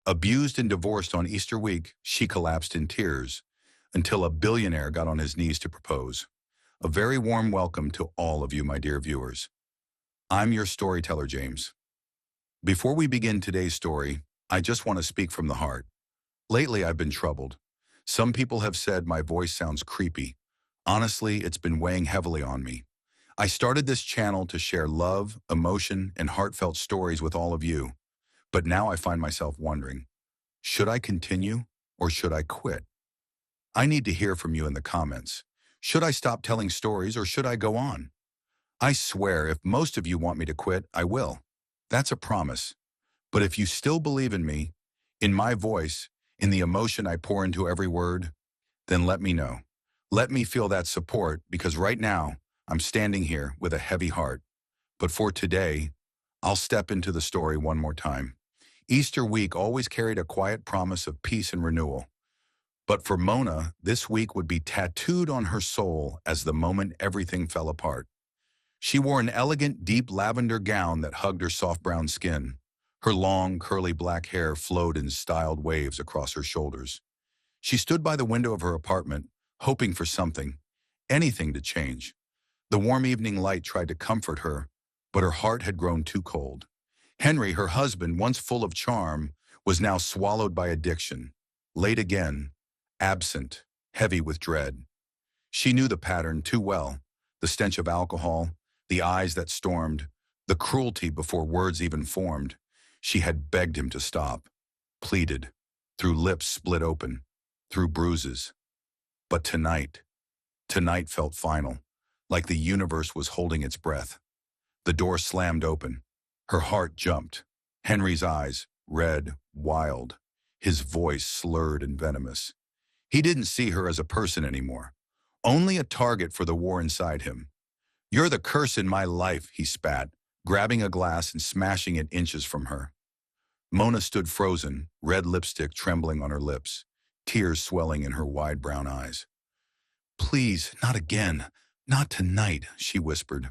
Abused and divorced on Easter week, she collapsed in tears until a billionaire got on his knees to propose. A very warm welcome to all of you, my dear viewers. I'm your storyteller, James. Before we begin today's story, I just want to speak from the heart. Lately, I've been troubled. Some people have said my voice sounds creepy. Honestly, it's been weighing heavily on me. I started this channel to share love, emotion, and heartfelt stories with all of you. But now I find myself wondering, should I continue or should I quit? I need to hear from you in the comments. Should I stop telling stories or should I go on? I swear, if most of you want me to quit, I will. That's a promise. But if you still believe in me, in my voice, in the emotion I pour into every word, then let me know. Let me feel that support, because right now, I'm standing here with a heavy heart. But for today, I'll step into the story one more time. Easter week always carried a quiet promise of peace and renewal. But for Mona, this week would be tattooed on her soul as the moment everything fell apart. She wore an elegant, deep lavender gown that hugged her soft brown skin. Her long, curly black hair flowed in styled waves across her shoulders. She stood by the window of her apartment, hoping for something, anything to change. The warm evening light tried to comfort her, but her heart had grown too cold. Henry, her husband, once full of charm, was now swallowed by addiction. Late again, absent, heavy with dread. She knew the pattern too well, the stench of alcohol, the eyes that stormed, the cruelty before words even formed. She had begged him to stop, pleaded, through lips split open, through bruises. But tonight felt final, like the universe was holding its breath. The door slammed open. Her heart jumped. Henry's eyes, red, wild, his voice slurred and venomous. He didn't see her as a person anymore, only a target for the war inside him. "You're the curse in my life," he spat, grabbing a glass and smashing it inches from her. Mona stood frozen, red lipstick trembling on her lips, tears swelling in her wide brown eyes. "Please, not again, not tonight," she whispered.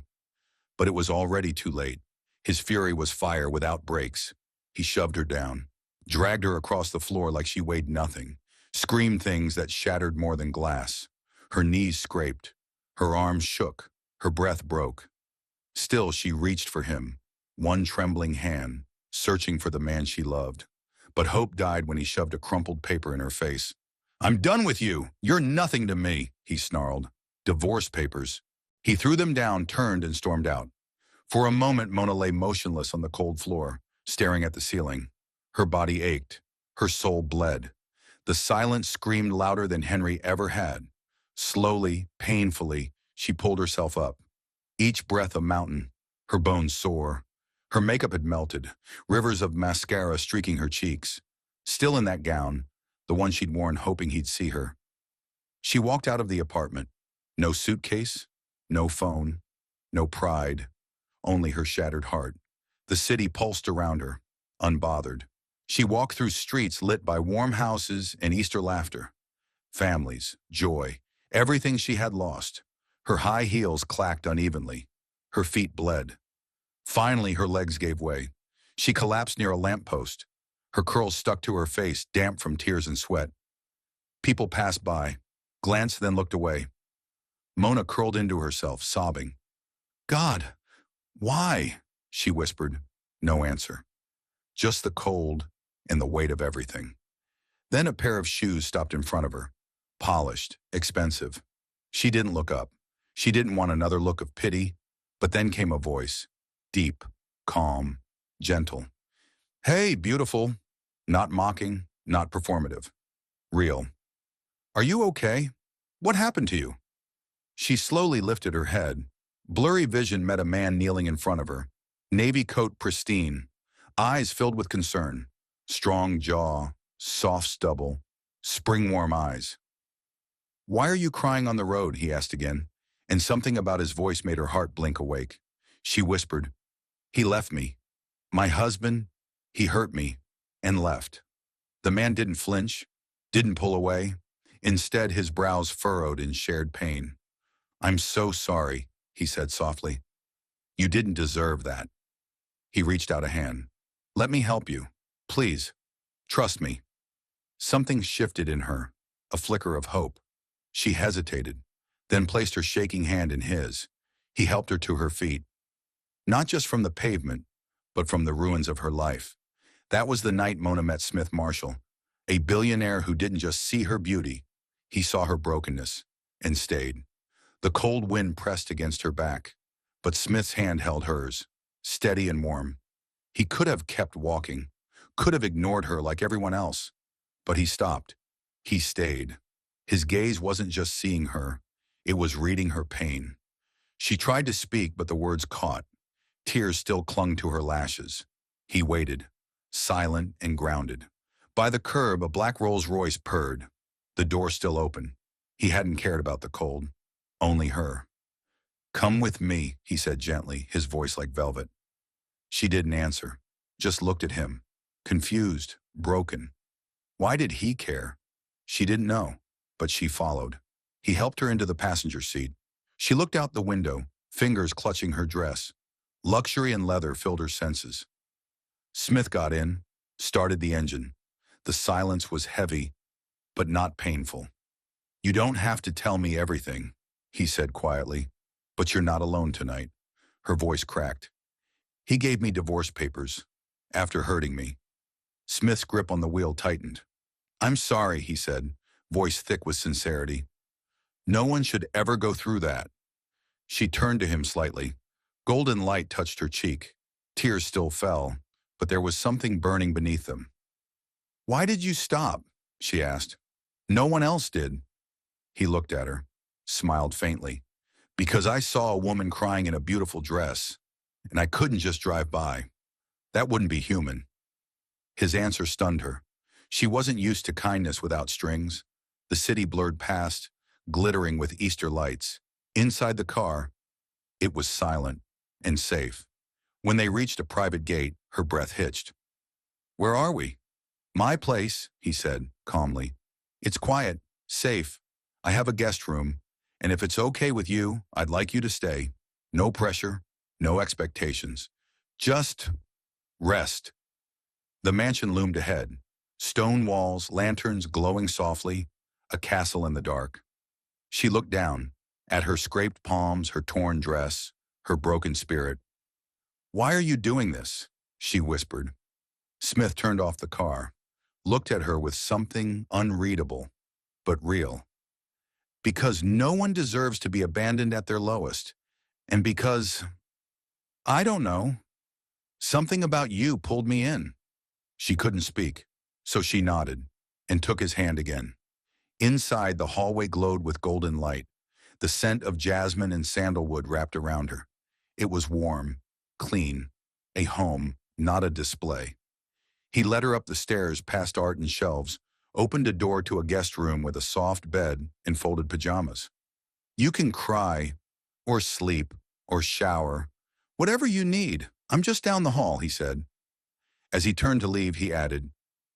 But it was already too late. His fury was fire without brakes. He shoved her down, dragged her across the floor like she weighed nothing, screamed things that shattered more than glass. Her knees scraped, her arms shook, her breath broke. Still, she reached for him, one trembling hand, searching for the man she loved. But hope died when he shoved a crumpled paper in her face. "I'm done with you. You're nothing to me," he snarled. "Divorce papers." He threw them down, turned, and stormed out. For a moment, Mona lay motionless on the cold floor, staring at the ceiling. Her body ached. Her soul bled. The silence screamed louder than Henry ever had. Slowly, painfully, she pulled herself up. Each breath a mountain, her bones sore. Her makeup had melted, rivers of mascara streaking her cheeks. Still in that gown, the one she'd worn hoping he'd see her. She walked out of the apartment. No suitcase, no phone, no pride, only her shattered heart. The city pulsed around her, unbothered. She walked through streets lit by warm houses and Easter laughter. Families, joy, everything she had lost. Her high heels clacked unevenly. Her feet bled. Finally, her legs gave way. She collapsed near a lamppost. Her curls stuck to her face, damp from tears and sweat. People passed by, glanced, then looked away. Mona curled into herself, sobbing. "God, why?" she whispered. No answer. Just the cold and the weight of everything. Then a pair of shoes stopped in front of her. Polished, expensive. She didn't look up. She didn't want another look of pity. But then came a voice. Deep, calm, gentle. "Hey, beautiful." Not mocking, not performative. Real. "Are you okay? What happened to you?" She slowly lifted her head. Blurry vision met a man kneeling in front of her. Navy coat pristine. Eyes filled with concern. Strong jaw, soft stubble, spring-warm eyes. "Why are you crying on the road?" he asked again, and something about his voice made her heart blink awake. She whispered, "He left me. My husband, he hurt me, and left." The man didn't flinch, didn't pull away. Instead, his brows furrowed in shared pain. "I'm so sorry," he said softly. "You didn't deserve that." He reached out a hand. "Let me help you. Please." Trust me. Something shifted in her, a flicker of hope. She hesitated, then placed her shaking hand in his. He helped her to her feet, not just from the pavement, but from the ruins of her life. That was the night Mona met Smith Marshall, a billionaire who didn't just see her beauty, he saw her brokenness, and stayed. The cold wind pressed against her back, but Smith's hand held hers, steady and warm. He could have kept walking, could have ignored her like everyone else, but he stopped. He stayed. His gaze wasn't just seeing her, it was reading her pain. She tried to speak, but the words caught. Tears still clung to her lashes. He waited, silent and grounded. By the curb, a black Rolls-Royce purred, the door still open. He hadn't cared about the cold, only her. "Come with me," he said gently, his voice like velvet. She didn't answer, just looked at him, confused, broken. Why did he care? She didn't know, but she followed. He helped her into the passenger seat. She looked out the window, fingers clutching her dress. Luxury and leather filled her senses. Smith got in, started the engine. The silence was heavy, but not painful. "You don't have to tell me everything," he said quietly, "but you're not alone tonight." Her voice cracked. "He gave me divorce papers, after hurting me." Smith's grip on the wheel tightened. "I'm sorry," he said, voice thick with sincerity. "No one should ever go through that." She turned to him slightly. Golden light touched her cheek. Tears still fell, but there was something burning beneath them. "Why did you stop?" she asked. "No one else did." He looked at her, smiled faintly. "Because I saw a woman crying in a beautiful dress, and I couldn't just drive by. That wouldn't be human." His answer stunned her. She wasn't used to kindness without strings. The city blurred past, glittering with Easter lights. Inside the car, it was silent and safe. When they reached a private gate, her breath hitched. "Where are we?" "My place," he said, calmly. "It's quiet, safe. I have a guest room, and if it's okay with you, I'd like you to stay. No pressure, no expectations. Just rest." The mansion loomed ahead. Stone walls, lanterns glowing softly, a castle in the dark. She looked down, at her scraped palms, her torn dress, her broken spirit. "Why are you doing this?" she whispered. Smith turned off the car, looked at her with something unreadable, but real. "Because no one deserves to be abandoned at their lowest. And because, I don't know, something about you pulled me in." She couldn't speak, so she nodded and took his hand again. Inside, the hallway glowed with golden light. The scent of jasmine and sandalwood wrapped around her. It was warm, clean, a home, not a display. He led her up the stairs past art and shelves, opened a door to a guest room with a soft bed and folded pajamas. "You can cry, or sleep, or shower, whatever you need. I'm just down the hall," he said. As he turned to leave, he added,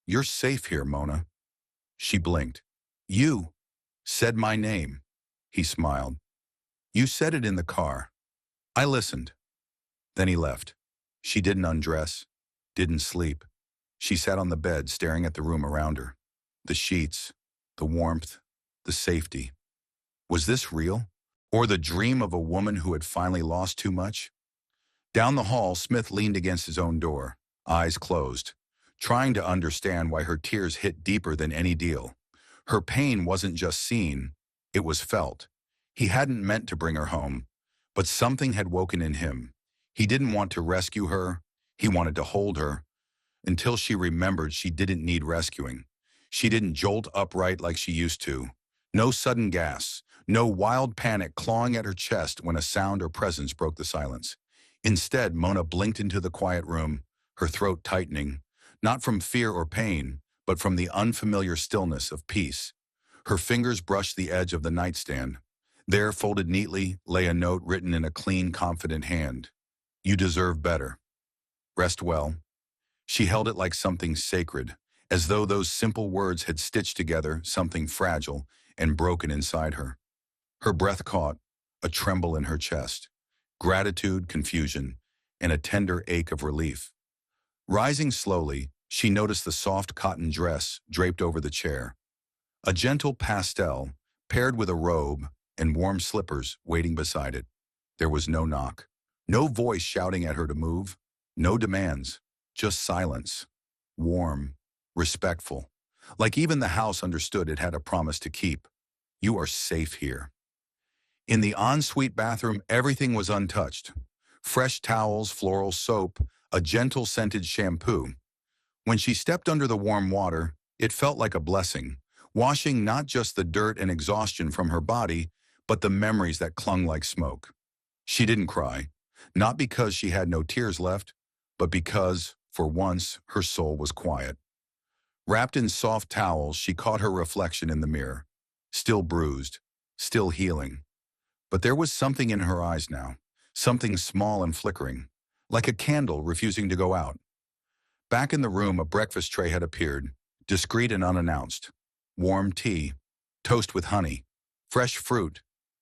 "You're safe here, Mona." She blinked. "You said my name," he smiled. "You said it in the car. I listened." Then he left. She didn't undress, didn't sleep. She sat on the bed, staring at the room around her. The sheets, the warmth, the safety. Was this real? Or the dream of a woman who had finally lost too much? Down the hall, Smith leaned against his own door, eyes closed, trying to understand why her tears hit deeper than any deal. Her pain wasn't just seen, it was felt. He hadn't meant to bring her home, but something had woken in him. He didn't want to rescue her, he wanted to hold her, until she remembered she didn't need rescuing. She didn't jolt upright like she used to. No sudden gasps, no wild panic clawing at her chest when a sound or presence broke the silence. Instead, Mona blinked into the quiet room, her throat tightening, not from fear or pain, but from the unfamiliar stillness of peace. Her fingers brushed the edge of the nightstand. There, folded neatly, lay a note written in a clean, confident hand. "You deserve better. Rest well." She held it like something sacred, as though those simple words had stitched together something fragile and broken inside her. Her breath caught, a tremble in her chest, gratitude, confusion, and a tender ache of relief. Rising slowly, She noticed the soft cotton dress draped over the chair, a gentle pastel paired with a robe and warm slippers waiting beside it. There was no knock, no voice shouting at her to move, no demands, just silence. Warm, respectful, like even the house understood it had a promise to keep. You are safe here. In the ensuite bathroom, everything was untouched. Fresh towels, floral soap, a gentle scented shampoo. When she stepped under the warm water, it felt like a blessing, washing not just the dirt and exhaustion from her body, but the memories that clung like smoke. She didn't cry, not because she had no tears left, but because, for once, her soul was quiet. Wrapped in soft towels, she caught her reflection in the mirror, still bruised, still healing. But there was something in her eyes now, something small and flickering, like a candle refusing to go out. Back in the room, a breakfast tray had appeared, discreet and unannounced. Warm tea, toast with honey, fresh fruit.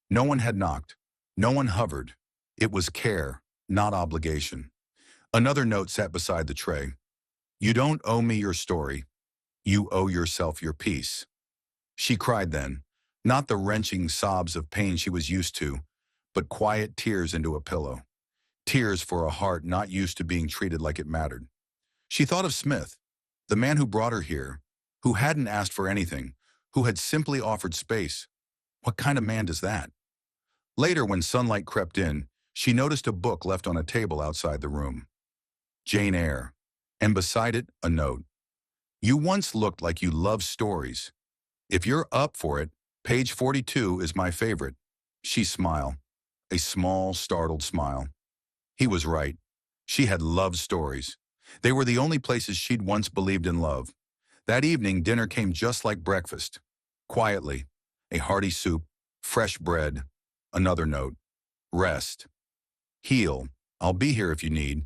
No one had knocked. No one hovered. It was care, not obligation. Another note sat beside the tray. You don't owe me your story. You owe yourself your peace. She cried then, not the wrenching sobs of pain she was used to, but quiet tears into a pillow. Tears for a heart not used to being treated like it mattered. She thought of Smith, the man who brought her here, who hadn't asked for anything, who had simply offered space. What kind of man does that? Later, when sunlight crept in, she noticed a book left on a table outside the room. Jane Eyre, and beside it, a note. You once looked like you loved stories. If you're up for it, page 42 is my favorite. She smiled, a small, startled smile. He was right. She had loved stories. They were the only places she'd once believed in love. That evening, dinner came just like breakfast. Quietly, a hearty soup, fresh bread, another note. Rest. Heal. I'll be here if you need.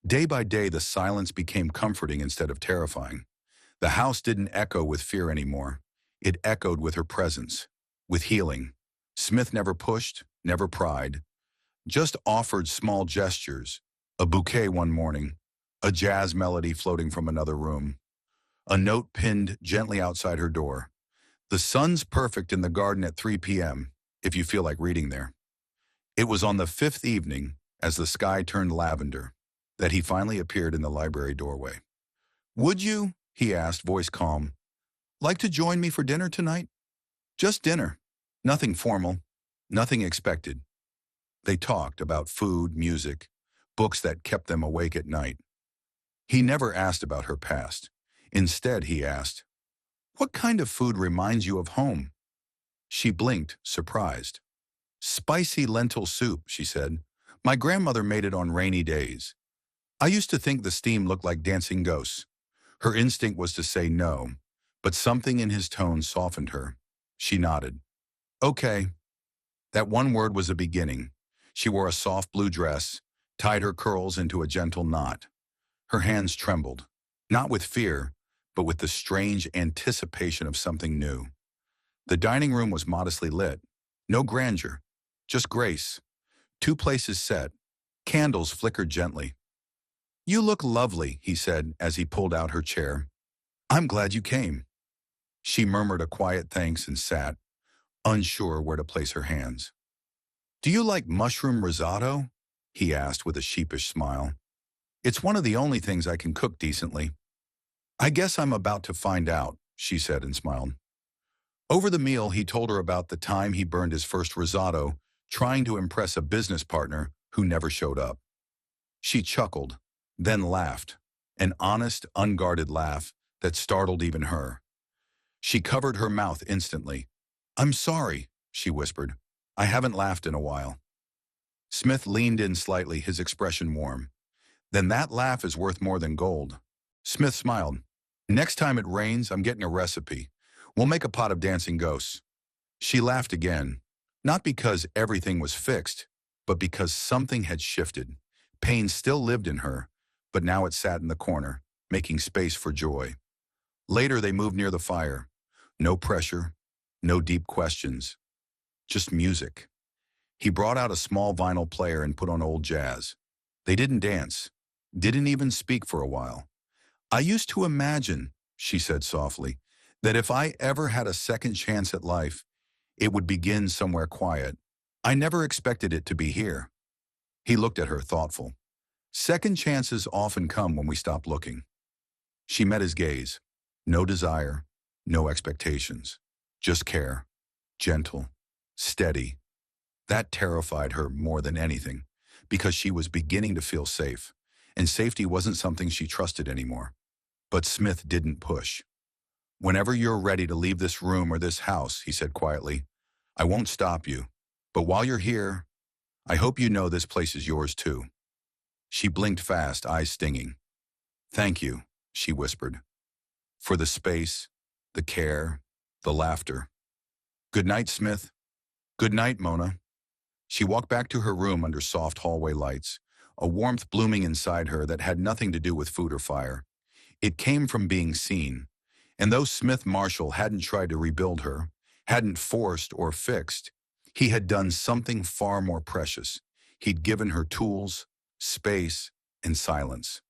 Day by day, the silence became comforting instead of terrifying. The house didn't echo with fear anymore. It echoed with her presence, with healing. Smith never pushed, never pried, just offered small gestures. A bouquet one morning, a jazz melody floating from another room, a note pinned gently outside her door. The sun's perfect in the garden at 3 p.m., if you feel like reading there. It was on the fifth evening, as the sky turned lavender, that he finally appeared in the library doorway. Would you, he asked, voice calm, like to join me for dinner tonight? Just dinner. Nothing formal, nothing expected. They talked about food, music, books that kept them awake at night. He never asked about her past. Instead, he asked, what kind of food reminds you of home? She blinked, surprised. Spicy lentil soup, she said. My grandmother made it on rainy days. I used to think the steam looked like dancing ghosts. Her instinct was to say no, but something in his tone softened her. She nodded. Okay. That one word was a beginning. She wore a soft blue dress, tied her curls into a gentle knot. Her hands trembled, not with fear, but with the strange anticipation of something new. The dining room was modestly lit. No grandeur, just grace. 2 places set. Candles flickered gently. You look lovely, he said as he pulled out her chair. I'm glad you came. She murmured a quiet thanks and sat, unsure where to place her hands. Do you like mushroom risotto? He asked with a sheepish smile. It's one of the only things I can cook decently. I guess I'm about to find out, she said and smiled. Over the meal, he told her about the time he burned his first risotto, trying to impress a business partner who never showed up. She chuckled, then laughed, an honest, unguarded laugh that startled even her. She covered her mouth instantly. I'm sorry, she whispered. I haven't laughed in a while. Smith leaned in slightly, his expression warm. Then that laugh is worth more than gold. Smith smiled. Next time it rains, I'm getting a recipe. We'll make a pot of dancing ghosts. She laughed again, not because everything was fixed, but because something had shifted. Pain still lived in her, but now it sat in the corner, making space for joy. Later, they moved near the fire. No pressure, no deep questions, just music. He brought out a small vinyl player and put on old jazz. They didn't dance, didn't even speak for a while. I used to imagine, she said softly, that if I ever had a second chance at life, it would begin somewhere quiet. I never expected it to be here. He looked at her, thoughtful. Second chances often come when we stop looking. She met his gaze. No desire, no expectations. Just care. Gentle. Steady. That terrified her more than anything, because she was beginning to feel safe, and safety wasn't something she trusted anymore. But Smith didn't push. Whenever you're ready to leave this room or this house, he said quietly, I won't stop you. But while you're here, I hope you know this place is yours too. She blinked fast, eyes stinging. Thank you, she whispered, for the space, the care, the laughter. Good night, Smith. Good night, Mona. She walked back to her room under soft hallway lights, a warmth blooming inside her that had nothing to do with food or fire. It came from being seen. And though Smith Marshall hadn't tried to rebuild her, hadn't forced or fixed, he had done something far more precious. He'd given her tools, space, and silence.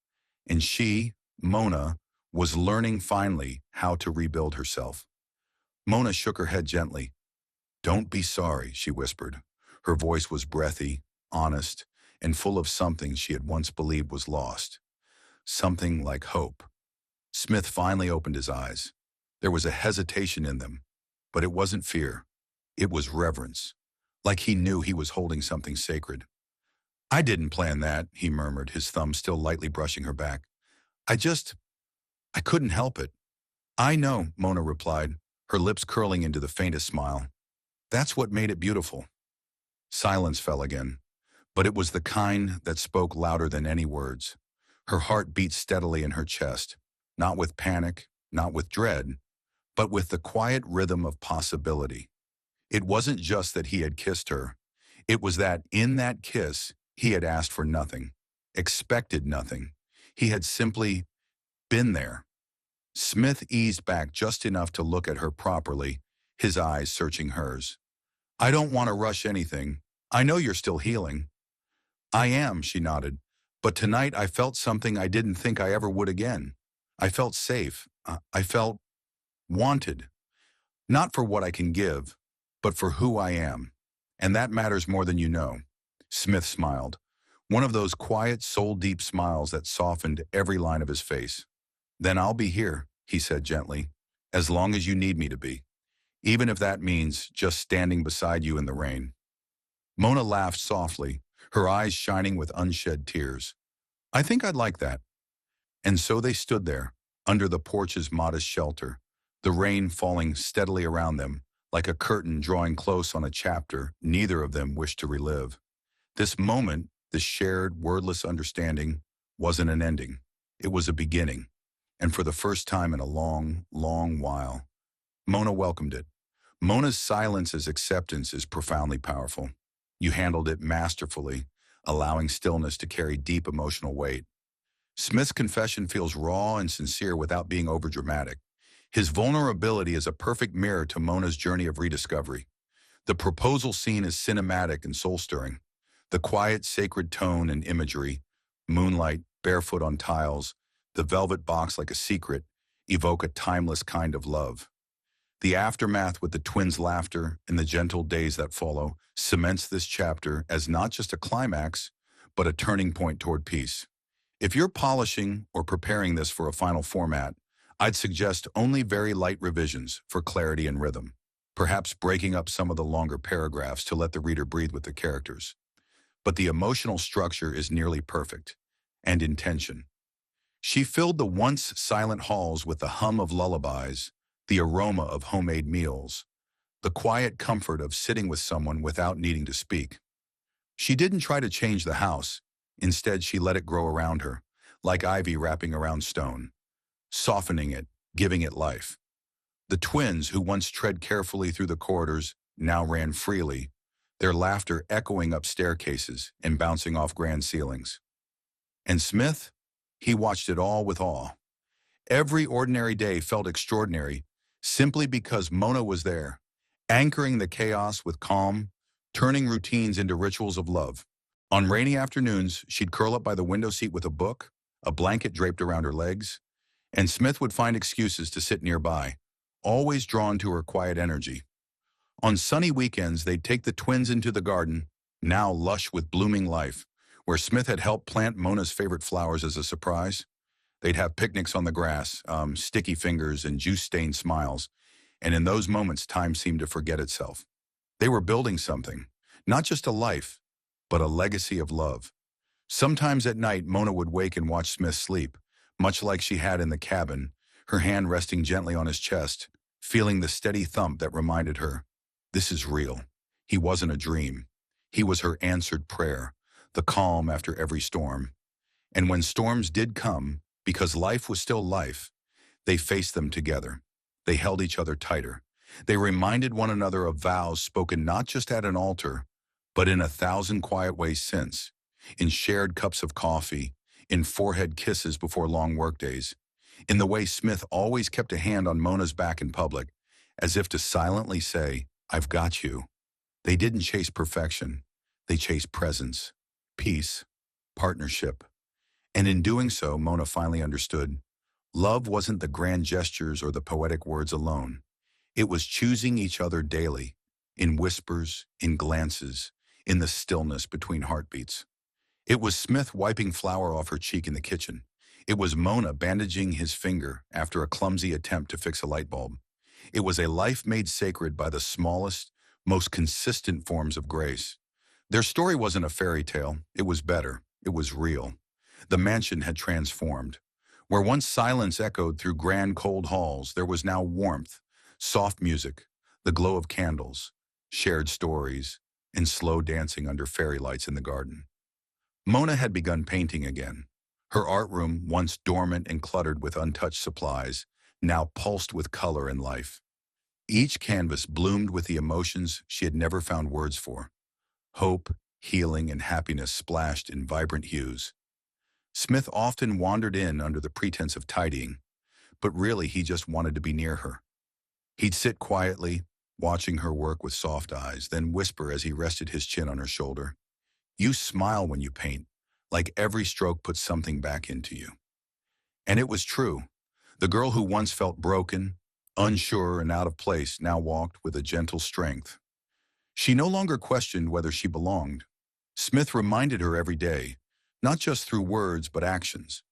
And she, Mona, was learning finally how to rebuild herself. Mona shook her head gently. Don't be sorry, she whispered. Her voice was breathy, honest, and full of something she had once believed was lost. Something like hope. Smith finally opened his eyes. There was a hesitation in them, but it wasn't fear. It was reverence, like he knew he was holding something sacred. I didn't plan that, he murmured, his thumb still lightly brushing her back. I couldn't help it. I know, Mona replied, her lips curling into the faintest smile. That's what made it beautiful. Silence fell again, but it was the kind that spoke louder than any words. Her heart beat steadily in her chest, not with panic, not with dread, but with the quiet rhythm of possibility. It wasn't just that he had kissed her. It was that in that kiss, he had asked for nothing, expected nothing. He had simply been there. Smith eased back just enough to look at her properly, his eyes searching hers. I don't want to rush anything. I know you're still healing. I am, she nodded. But tonight I felt something I didn't think I ever would again. I felt safe. I felt wanted. Not for what I can give, but for who I am. And that matters more than you know. Smith smiled. One of those quiet, soul-deep smiles that softened every line of his face. Then I'll be here, he said gently, as long as you need me to be. Even if that means just standing beside you in the rain. Mona laughed softly, her eyes shining with unshed tears. I think I'd like that. And so they stood there, under the porch's modest shelter, the rain falling steadily around them, like a curtain drawing close on a chapter neither of them wished to relive. This moment, this shared, wordless understanding, wasn't an ending. It was a beginning. And for the first time in a long, long while, Mona welcomed it. Mona's silence as acceptance is profoundly powerful. You handled it masterfully, allowing stillness to carry deep emotional weight. Smith's confession feels raw and sincere without being overdramatic. His vulnerability is a perfect mirror to Mona's journey of rediscovery. The proposal scene is cinematic and soul-stirring. The quiet, sacred tone and imagery, moonlight, barefoot on tiles, the velvet box like a secret, evoke a timeless kind of love. The aftermath with the twins' laughter and the gentle days that follow cements this chapter as not just a climax, but a turning point toward peace. If you're polishing or preparing this for a final format, I'd suggest only very light revisions for clarity and rhythm, perhaps breaking up some of the longer paragraphs to let the reader breathe with the characters. But the emotional structure is nearly perfect, and in tension. She filled the once silent halls with the hum of lullabies, the aroma of homemade meals, the quiet comfort of sitting with someone without needing to speak. She didn't try to change the house. Instead, she let it grow around her, like ivy wrapping around stone, softening it, giving it life. The twins, who once tread carefully through the corridors, now ran freely, their laughter echoing up staircases and bouncing off grand ceilings. And Smith? He watched it all with awe. Every ordinary day felt extraordinary simply because Mona was there, anchoring the chaos with calm, turning routines into rituals of love. On rainy afternoons, she'd curl up by the window seat with a book, a blanket draped around her legs, and Smith would find excuses to sit nearby, always drawn to her quiet energy. On sunny weekends, they'd take the twins into the garden, now lush with blooming life, where Smith had helped plant Mona's favorite flowers as a surprise. They'd have picnics on the grass, sticky fingers and juice-stained smiles, and in those moments, time seemed to forget itself. They were building something, not just a life, but a legacy of love. Sometimes at night, Mona would wake and watch Smith sleep, much like she had in the cabin, her hand resting gently on his chest, feeling the steady thump that reminded her, this is real. He wasn't a dream. He was her answered prayer, the calm after every storm. And when storms did come, because life was still life, they faced them together. They held each other tighter. They reminded one another of vows spoken not just at an altar, but in 1,000 quiet ways since, in shared cups of coffee, in forehead kisses before long workdays, in the way Smith always kept a hand on Mona's back in public, as if to silently say, I've got you. They didn't chase perfection. They chased presence, peace, partnership. And in doing so, Mona finally understood. Love wasn't the grand gestures or the poetic words alone. It was choosing each other daily, in whispers, in glances, in the stillness between heartbeats. It was Smith wiping flour off her cheek in the kitchen. It was Mona bandaging his finger after a clumsy attempt to fix a light bulb. It was a life made sacred by the smallest, most consistent forms of grace. Their story wasn't a fairy tale. It was better. It was real. The mansion had transformed. Where once silence echoed through grand cold halls, there was now warmth, soft music, the glow of candles, shared stories, and slow dancing under fairy lights in the garden. Mona had begun painting again. Her art room, once dormant and cluttered with untouched supplies, now pulsed with color and life. Each canvas bloomed with the emotions she had never found words for. Hope, healing, and happiness splashed in vibrant hues. Smith often wandered in under the pretense of tidying, but really he just wanted to be near her. He'd sit quietly, watching her work with soft eyes, then whisper as he rested his chin on her shoulder, you smile when you paint, like every stroke puts something back into you. And it was true. The girl who once felt broken, unsure, and out of place now walked with a gentle strength. She no longer questioned whether she belonged. Smith reminded her every day, not just through words but actions.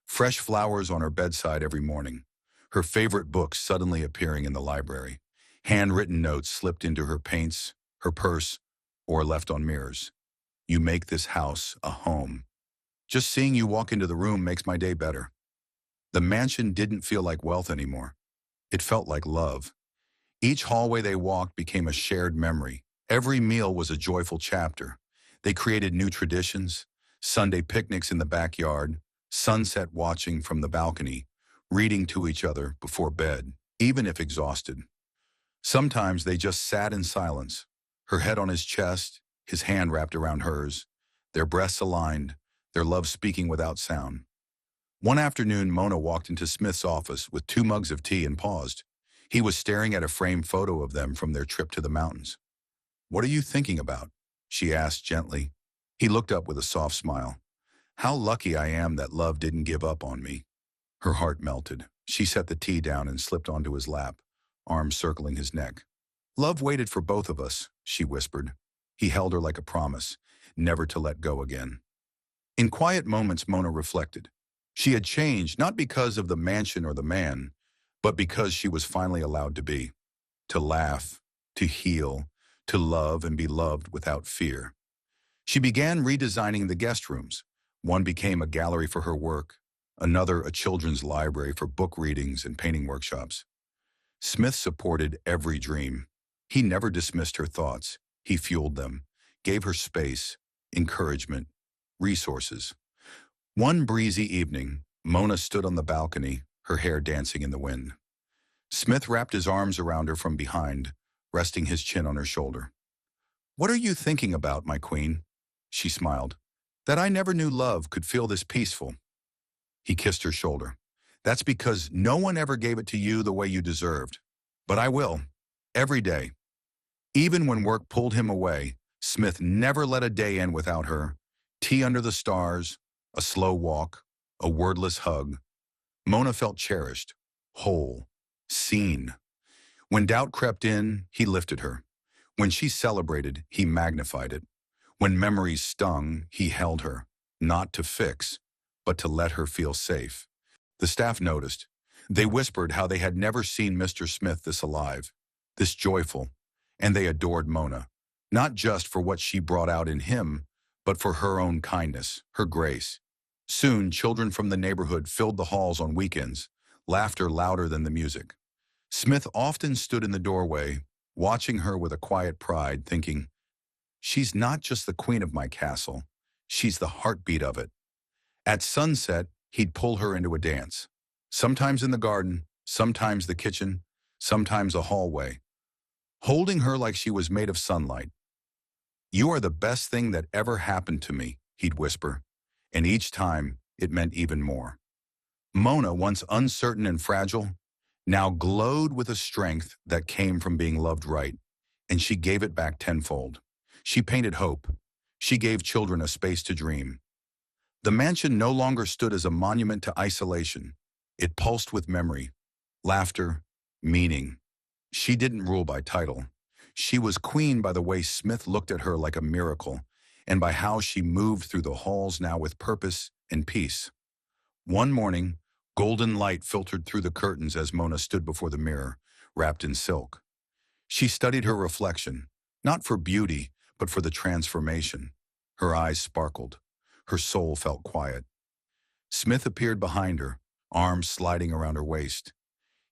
Fresh flowers on her bedside every morning, her favorite books suddenly appearing in the library, handwritten notes slipped into her paints, her purse, or left on mirrors. You make this house a home. Just seeing you walk into the room makes my day better. The mansion didn't feel like wealth anymore. It felt like love. Each hallway they walked became a shared memory. Every meal was a joyful chapter. They created new traditions, Sunday picnics in the backyard, sunset watching from the balcony, reading to each other before bed, even if exhausted. Sometimes they just sat in silence, her head on his chest, his hand wrapped around hers, their breasts aligned, their love speaking without sound. One afternoon, Mona walked into Smith's office with 2 mugs of tea and paused. He was staring at a framed photo of them from their trip to the mountains. What are you thinking about? She asked gently. He looked up with a soft smile. How lucky I am that love didn't give up on me. Her heart melted. She set the tea down and slipped onto his lap, arms circling his neck. Love waited for both of us, she whispered. He held her like a promise, never to let go again. In quiet moments, Mona reflected. She had changed not because of the mansion or the man, but because she was finally allowed to be, to laugh, to heal, to love and be loved without fear. She began redesigning the guest rooms. One became a gallery for her work, another a children's library for book readings and painting workshops. Smith supported every dream. He never dismissed her thoughts. He fueled them, gave her space, encouragement, resources. One breezy evening, Mona stood on the balcony, her hair dancing in the wind. Smith wrapped his arms around her from behind, resting his chin on her shoulder. What are you thinking about, my queen? She smiled. That I never knew love could feel this peaceful. He kissed her shoulder. That's because no one ever gave it to you the way you deserved. But I will, every day. Even when work pulled him away, Smith never let a day end without her. Tea under the stars, a slow walk, a wordless hug. Mona felt cherished, whole, seen. When doubt crept in, he lifted her. When she celebrated, he magnified it. When memories stung, he held her, not to fix, but to let her feel safe. The staff noticed. They whispered how they had never seen Mr. Smith this alive, this joyful, and they adored Mona, not just for what she brought out in him, but for her own kindness, her grace. Soon, children from the neighborhood filled the halls on weekends, laughter louder than the music. Smith often stood in the doorway, watching her with a quiet pride, thinking, "She's not just the queen of my castle, she's the heartbeat of it." At sunset, he'd pull her into a dance. Sometimes in the garden, sometimes the kitchen, sometimes a hallway, holding her like she was made of sunlight. "You are the best thing that ever happened to me," he'd whisper, and each time it meant even more. Mona, once uncertain and fragile, now glowed with a strength that came from being loved right, and she gave it back tenfold. She painted hope. She gave children a space to dream. The mansion no longer stood as a monument to isolation. It pulsed with memory, laughter, meaning. She didn't rule by title. She was queen by the way Smith looked at her like a miracle, and by how she moved through the halls now with purpose and peace. One morning, golden light filtered through the curtains as Mona stood before the mirror, wrapped in silk. She studied her reflection, not for beauty, but for the transformation. Her eyes sparkled. Her soul felt quiet. Smith appeared behind her, arms sliding around her waist.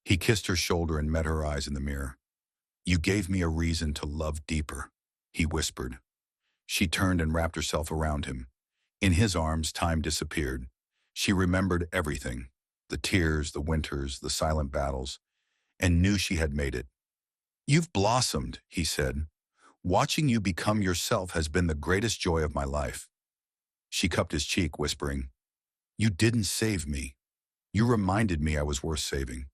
He kissed her shoulder and met her eyes in the mirror. "You gave me a reason to love deeper," he whispered. She turned and wrapped herself around him. In his arms, time disappeared. She remembered everything, the tears, the winters, the silent battles, and knew she had made it. "You've blossomed," he said. "Watching you become yourself has been the greatest joy of my life." She cupped his cheek, whispering, "You didn't save me. You reminded me I was worth saving."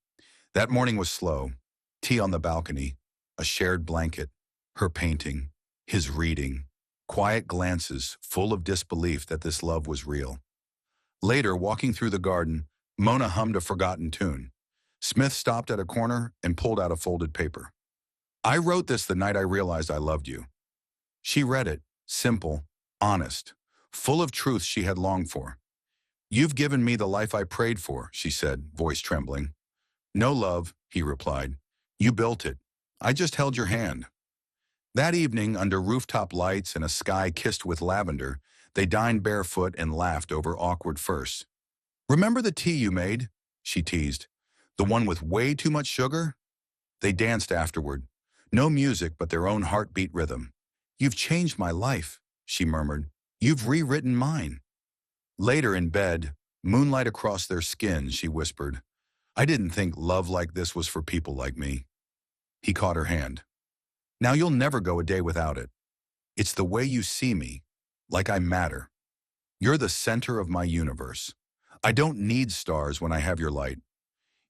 That morning was slow. Tea on the balcony, a shared blanket, her painting, his reading, quiet glances full of disbelief that this love was real. Later, walking through the garden, Mona hummed a forgotten tune. Smith stopped at a corner and pulled out a folded paper. "I wrote this the night I realized I loved you." She read it, simple, honest, full of truths she had longed for. "You've given me the life I prayed for," she said, voice trembling. "No, love," he replied. "You built it. I just held your hand." That evening, under rooftop lights and a sky kissed with lavender, they dined barefoot and laughed over awkward firsts. "Remember the tea you made?" she teased. "The one with way too much sugar?" They danced afterward. No music, but their own heartbeat rhythm. "You've changed my life," she murmured. "You've rewritten mine." Later in bed, moonlight across their skins, she whispered, "I didn't think love like this was for people like me." He caught her hand. "Now you'll never go a day without it. It's the way you see me, like I matter. You're the center of my universe. I don't need stars when I have your light."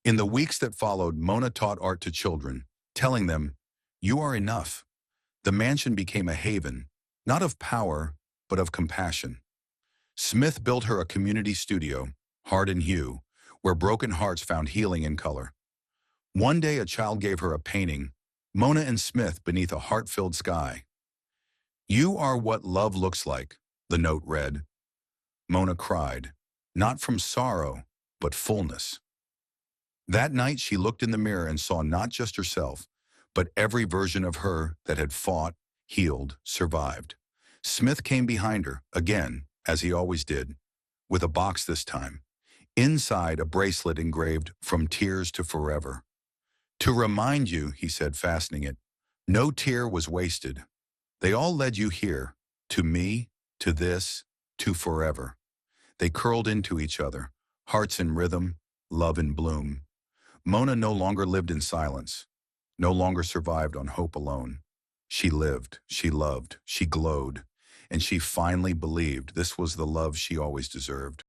In the weeks that followed, Mona taught art to children, telling them, "You are enough." The mansion became a haven, not of power, but of compassion. Smith built her a community studio, Heart and Hue, where broken hearts found healing in color. One day a child gave her a painting, Mona and Smith beneath a heart-filled sky. "You are what love looks like," the note read. Mona cried, not from sorrow, but fullness. That night she looked in the mirror and saw not just herself, but every version of her that had fought, healed, survived. Smith came behind her, again, as he always did, with a box this time. Inside, a bracelet engraved, "From Tears to Forever." "To remind you," he said, fastening it, "no tear was wasted. They all led you here, to me, to this, to forever." They curled into each other, hearts in rhythm, love in bloom. Mona no longer lived in silence, no longer survived on hope alone. She lived, she loved, she glowed, and she finally believed this was the love she always deserved.